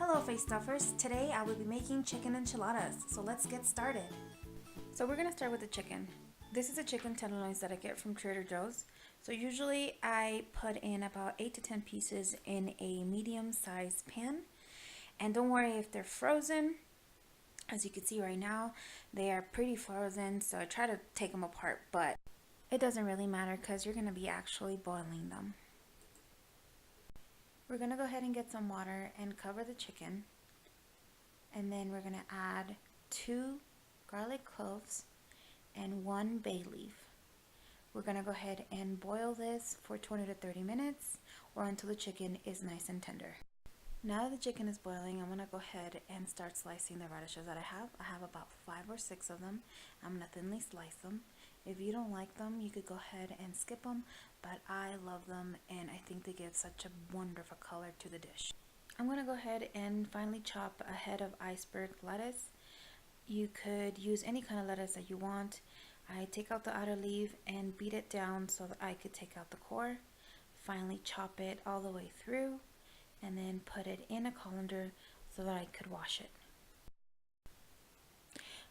Hello face stuffers, today I will be making chicken enchiladas, so let's get started. So we're going to start with the chicken. This is the chicken tenderloins that I get from Trader Joe's. So usually I put in about 8 to 10 pieces in a medium-sized pan. And don't worry if they're frozen. As you can see right now, they are pretty frozen, so I try to take them apart, but it doesn't really matter because you're going to be actually boiling them. We're going to go ahead and get some water and cover the chicken. And then we're going to add 2 garlic cloves and 1 bay leaf. We're going to go ahead and boil this for 20 to 30 minutes or until the chicken is nice and tender. Now that the chicken is boiling, I'm going to go ahead and start slicing the radishes that I have. I have about 5 or 6 of them. I'm going to thinly slice them. If you don't like them, you could go ahead and skip them, but I love them and I think they give such a wonderful color to the dish. I'm going to go ahead and finely chop a head of iceberg lettuce. You could use any kind of lettuce that you want. I take out the outer leaf and beat it down so that I could take out the core. Finally chop it all the way through and then put it in a colander so that I could wash it.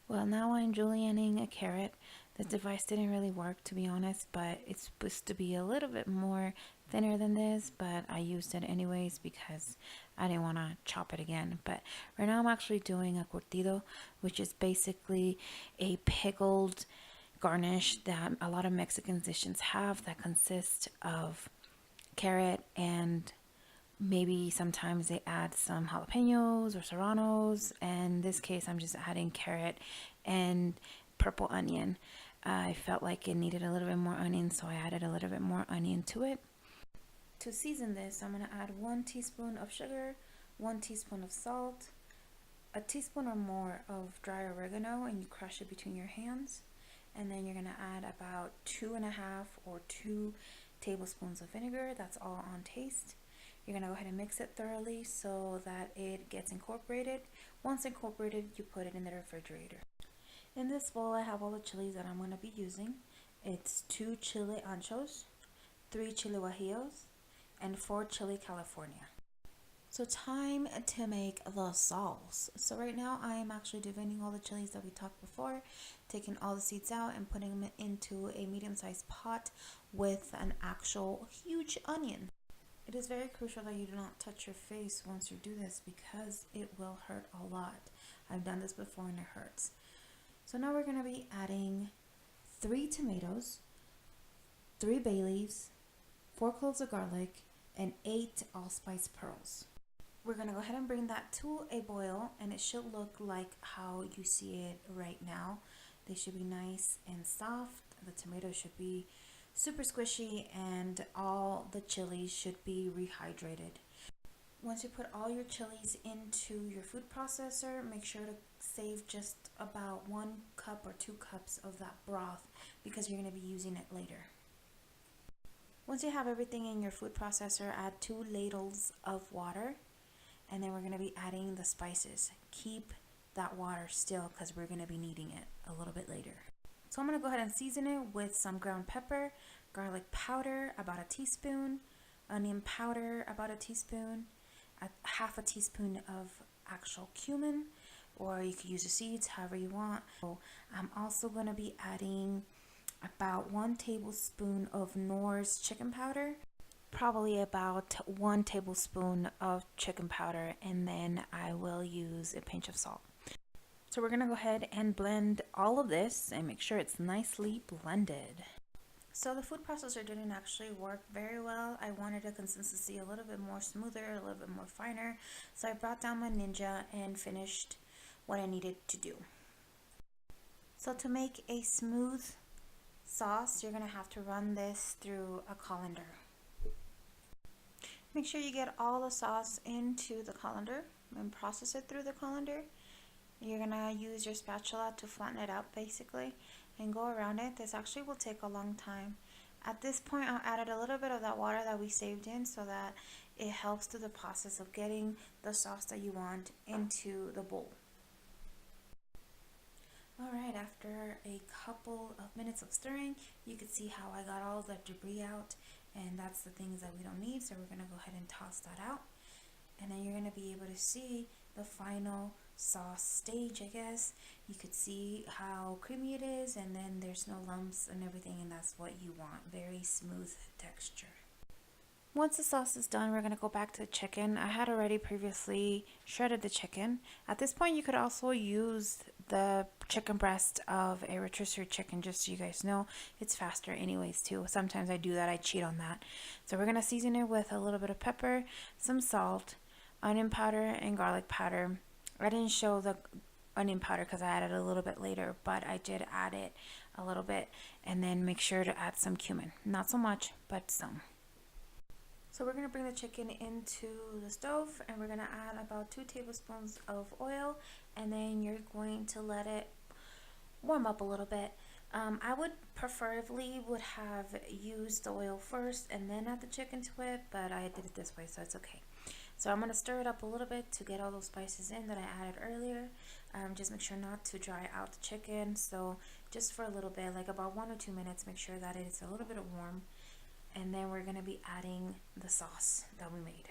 Well, now I'm julienning a carrot. This device didn't really work, to be honest, but it's supposed to be a little bit more thinner than this, but I used it anyways because I didn't want to chop it again. But right now I'm actually doing a curtido, which is basically a pickled garnish that a lot of Mexican dishes have that consists of carrot and maybe sometimes they add some jalapenos or serranos. And in this case, I'm just adding carrot and purple onion. I felt like it needed a little bit more onion, so I added a little bit more onion to it. To season this, I'm going to add 1 teaspoon of sugar, 1 teaspoon of salt, a teaspoon or more of dry oregano, and you crush it between your hands. And then you're going to add about 2.5 or 2 tablespoons of vinegar. That's all on taste. You're going to go ahead and mix it thoroughly so that it gets incorporated. Once incorporated, you put it in the refrigerator. In this bowl, I have all the chilies that I'm going to be using. It's 2 chile anchos, 3 chile guajillos, and 4 chile California. So time to make the sauce. So right now I am actually deveining all the chilies that we talked before, taking all the seeds out and putting them into a medium-sized pot with an actual huge onion. It is very crucial that you do not touch your face once you do this because it will hurt a lot. I've done this before and it hurts. So now we're going to be adding 3 tomatoes, 3 bay leaves, 4 cloves of garlic, and 8 allspice pearls. We're going to go ahead and bring that to a boil, and it should look like how you see it right now. They should be nice and soft. The tomatoes should be super squishy, and all the chilies should be rehydrated. Once you put all your chilies into your food processor, make sure to save just about 1 cup or 2 cups of that broth because you're going to be using it later. Once you have everything in your food processor, add 2 ladles of water, and then we're going to be adding the spices. Keep that water still because we're going to be needing it a little bit later. So I'm going to go ahead and season it with some ground pepper, garlic powder, about a teaspoon, onion powder, about a teaspoon, half a teaspoon of actual cumin, or you could use the seeds, however you want. So I'm also going to be adding about 1 tablespoon of Knorr's chicken powder, probably about 1 tablespoon of chicken powder, and then I will use a pinch of salt. So we're going to go ahead and blend all of this and make sure it's nicely blended. So the food processor didn't actually work very well. I wanted a consistency a little bit more smoother, a little bit more finer. So I brought down my Ninja and finished what I needed to do. So to make a smooth sauce, you're going to have to run this through a colander. Make sure you get all the sauce into the colander and process it through the colander. You're going to use your spatula to flatten it out basically and go around it. This actually will take a long time. At this point, I added a little bit of that water that we saved in so that it helps through the process of getting the sauce that you want into the bowl. Alright, after a couple of minutes of stirring, you can see how I got all the debris out, and that's the things that we don't need, so we're going to go ahead and toss that out. and then you're going to be able to see the final sauce stage, I guess. You could see how creamy it is, and then there's no lumps and everything, and that's what you want. Very smooth texture. Once the sauce is done, we're going to go back to the chicken. I had already previously shredded the chicken. At this point, you could also use the chicken breast of a rotisserie chicken, just so you guys know. It's faster anyways too. Sometimes I do that, I cheat on that. So we're going to season it with a little bit of pepper, some salt, onion powder, and garlic powder. I didn't show the onion powder because I added a little bit later, but I did add it a little bit. And then make sure to add some cumin. Not so much, but some. So we're going to bring the chicken into the stove, and we're going to add about 2 tablespoons of oil, and then you're going to let it warm up a little bit. I would preferably would have used the oil first and then add the chicken to it, but I did it this way, so it's okay. So I'm going to stir it up a little bit to get all those spices in that I added earlier. Just make sure not to dry out the chicken, so just for a little bit, like about 1 or 2 minutes, make sure that it's a little bit warm. And then we're going to be adding the sauce that we made.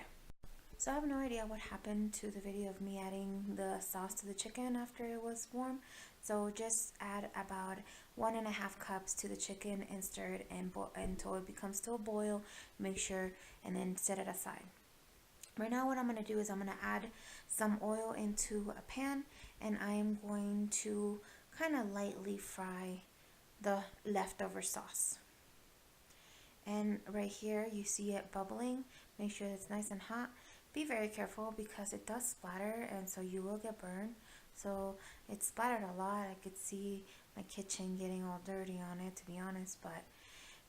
So I have no idea what happened to the video of me adding the sauce to the chicken after it was warm. So just add about 1.5 cups to the chicken and stir it until it becomes to a boil. Make sure, and then set it aside. Right now what I'm going to do is I'm going to add some oil into a pan, and I'm going to kind of lightly fry the leftover sauce. And right here you see it bubbling. Make sure it's nice and hot. Be very careful because it does splatter, and so you will get burned. So it splattered a lot. I could see my kitchen getting all dirty on it, to be honest, but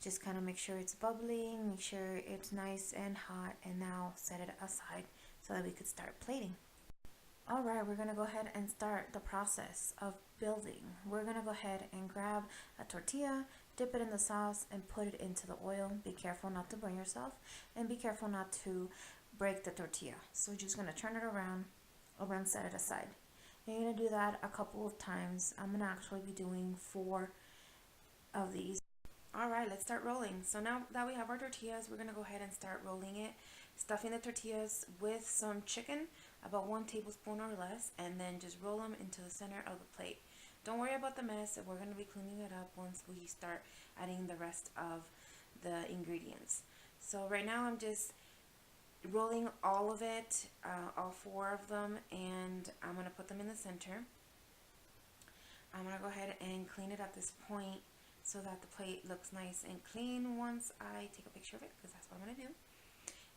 just kind of make sure it's bubbling, make sure it's nice and hot, and now set it aside so that we could start plating. Alright, we're going to go ahead and start the process of building. We're going to go ahead and grab a tortilla, dip it in the sauce, and put it into the oil. Be careful not to burn yourself, and be careful not to break the tortilla. So we're just going to turn it around and set it aside. And you're going to do that a couple of times. I'm going to actually be doing 4 of these. Alright, let's start rolling. So now that we have our tortillas, we're going to go ahead and start rolling it, stuffing the tortillas with some chicken, about 1 tablespoon or less, and then just roll them into the center of the plate. Don't worry about the mess. We're going to be cleaning it up once we start adding the rest of the ingredients. So right now I'm just rolling all of it, all 4 of them, and I'm going to put them in the center. I'm going to go ahead and clean it at this point so that the plate looks nice and clean once I take a picture of it, because that's what I'm going to do.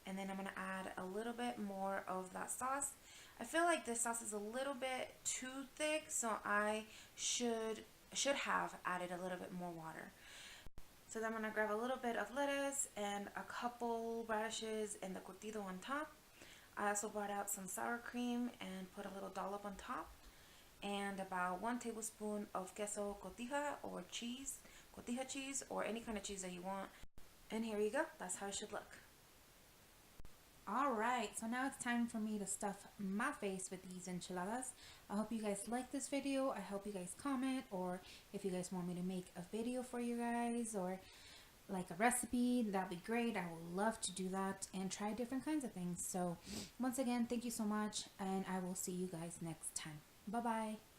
And then I'm going to add a little bit more of that sauce. I feel like this sauce is a little bit too thick, so I should have added a little bit more water. So then I'm going to grab a little bit of lettuce and a couple radishes and the curtido on top. I also brought out some sour cream and put a little dollop on top, and about 1 tablespoon of queso cotija, or cheese, cotija cheese, or any kind of cheese that you want. And here you go. That's how it should look. Alright, so now it's time for me to stuff my face with these enchiladas. I hope you guys like this video. I hope you guys comment, or if you guys want me to make a video for you guys, or like a recipe, that'd be great. I would love to do that and try different kinds of things. So once again, thank you so much, and I will see you guys next time. Bye bye.